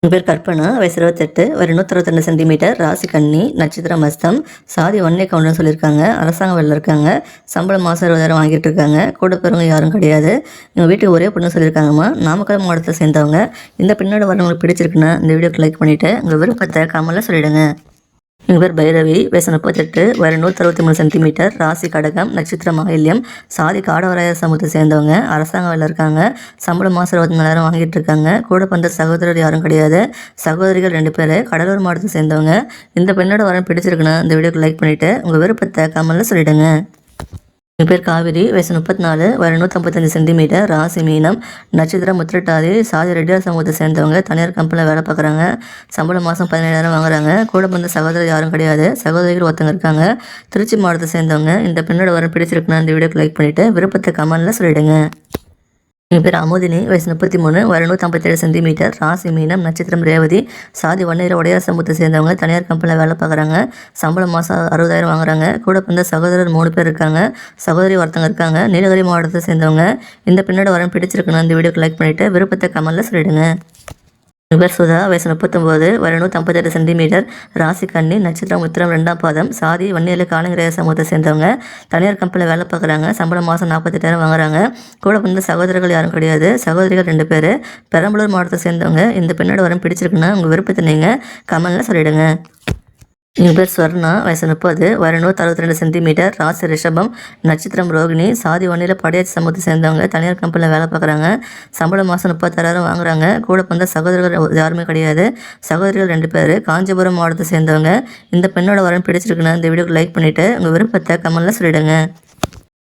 என் பேர் கற்பனா, வயசு 28, ஒரு 162 சென்டிமீட்டர், ராசி கன்னி, நட்சத்திரம் மஸ்தம், சாதி ஒன்னே கவுண்டர்னு சொல்லியிருக்காங்க. அரசாங்க வேலையில் இருக்காங்க. சம்பளம் மாதம் 20,000 வாங்கிட்டு இருக்காங்க. கூட பிறவங்க யாரும் கிடையாது. எங்கள் வீட்டுக்கு ஒரே பொண்ணு சொல்லியிருக்காங்கம்மா. நாமக்கல் மாவட்டத்தை சேர்ந்தவங்க. இந்த பெண்ணோட வரணும் உங்களுக்கு பிடிச்சிருக்குன்னா இந்த வீடியோக்கு லைக் பண்ணிவிட்டு உங்கள் விருப்பத்தை கமெண்ட்ல சொல்லிவிடுங்க. எங்கள் பேர் பைரவி, வயசு 38, வயது 163 சென்டிமீட்டர், ராசி கடகம், நட்சத்திரம் மாங்கல்யம், சாதி காடவராயர் சமூகத்தை சேர்ந்தவங்க. அரசாங்க வேலை இருக்காங்க. சம்பளம் மாதம் 24,000 வாங்கிட்டு இருக்காங்க. கூட பிறந்த சகோதரர் யாரும் கிடையாது. சகோதரிகள் 2 பேர், கடலூர் மாவட்டத்தை சேர்ந்தவங்க. இந்த பெண்ணோட வரம் பிடிச்சிருக்குன்னா இந்த வீடியோக்கு லைக் பண்ணிவிட்டு உங்கள் விருப்பத்தை கமெண்ட்ல சொல்லிவிடுங்க. என் பேர் காவிரி, வயசு 34, வயது 155 சென்டிமீட்டர், ராசி மீனம், நட்சத்திரம் முத்திரட்டாதி, சாதி ரெட்டியார் சமூகத்தை சேர்ந்தவங்க. தனியார் கம்பெனியில் வேலை பார்க்குறாங்க. சம்பளம் மாதம் 17,000 வாங்குறாங்க. கூட பிறந்த சகோதரர் யாரும் கிடையாது. சகோதரிகள் ஒருத்தங்க இருக்காங்க. திருச்சி மாவட்டத்தை சேர்ந்தவங்க. இந்த பெண்ணோட வரம் பிடிச்சிருக்குன்னா இந்த வீடியோக்கு லைக் பண்ணிவிட்டு விருப்பத்தை கமெண்ட்ல சொல்லிவிடுங்க. என் பேர் அமுதினி, வயசு 33, வயது 157 சென்டிமீட்டர், ராசி மீனம், நட்சத்திரம் ரேவதி, சாதி வன்னியர் உடையார் சமூகத்தை சேர்ந்தவங்க. தனியார் கம்பெனியில் வேலை பார்க்குறாங்க. சம்பளம் மாதம் 60,000 வாங்குறாங்க. கூட பிறந்த சகோதரர் 3 பேர் இருக்காங்க. சகோதரி ஒருத்தங்க இருக்காங்க. நீலகிரி மாவட்டத்தை சேர்ந்தவங்க. இந்த பெண்ணோட வரம் பிடிச்சிருக்குன்னா இந்த வீடியோக்கு லைக் பண்ணிவிட்டு விருப்பத்தை கமெண்ட்ல சொல்லிவிடுங்க. என் பேர் சுதா, வயசு 39, வயது 158 சென்டிமீட்டர், ராசி கன்னி, நட்சத்திரம் உத்திரம் 2ஆம் பாதம், சாதி வன்னியர் காலங்கிரைய சமூகத்தை சேர்ந்தவங்க. தனியார் கம்பெனியில் வேலை பார்க்குறாங்க. சம்பளம் மாதம் 48,000 வாங்குறாங்க. கூட பிறந்த சகோதரர்கள் யாரும் கிடையாது. சகோதரிகள் 2 பேர், பெரம்பலூர் மாவட்டத்தை சேர்ந்தவங்க. இந்த பெண்ணோட வரம் பிடிச்சிருக்குன்னா உங்கள் விருப்பத்தை நீங்கள் கமெண்ட்ல சொல்லிவிடுங்க. என் பேர் ஸ்வர்ணா, வயசு 30, வயது 162 சென்டிமீட்டர், ராசி ரிஷபம், நட்சத்திரம் ரோகிணி, சாதி வன்னியர் படையாச்சி சமூகத்தை சேர்ந்தவங்க. தனியார் கம்பெனியில் வேலை பார்க்குறாங்க. சம்பளம் மாதம் 36,000 வாங்குறாங்க. கூட பிறந்த சகோதரர்கள் யாருமே கிடையாது. சகோதரிகள் 2 பேர், காஞ்சிபுரம் மாவட்டத்தை சேர்ந்தவங்க. இந்த பெண்ணோட வரம் பிடிச்சிருக்குன்னா இந்த வீடியோக்கு லைக் பண்ணிவிட்டு உங்கள் விருப்பத்தை கமெண்ட்ல சொல்லிவிடுங்க.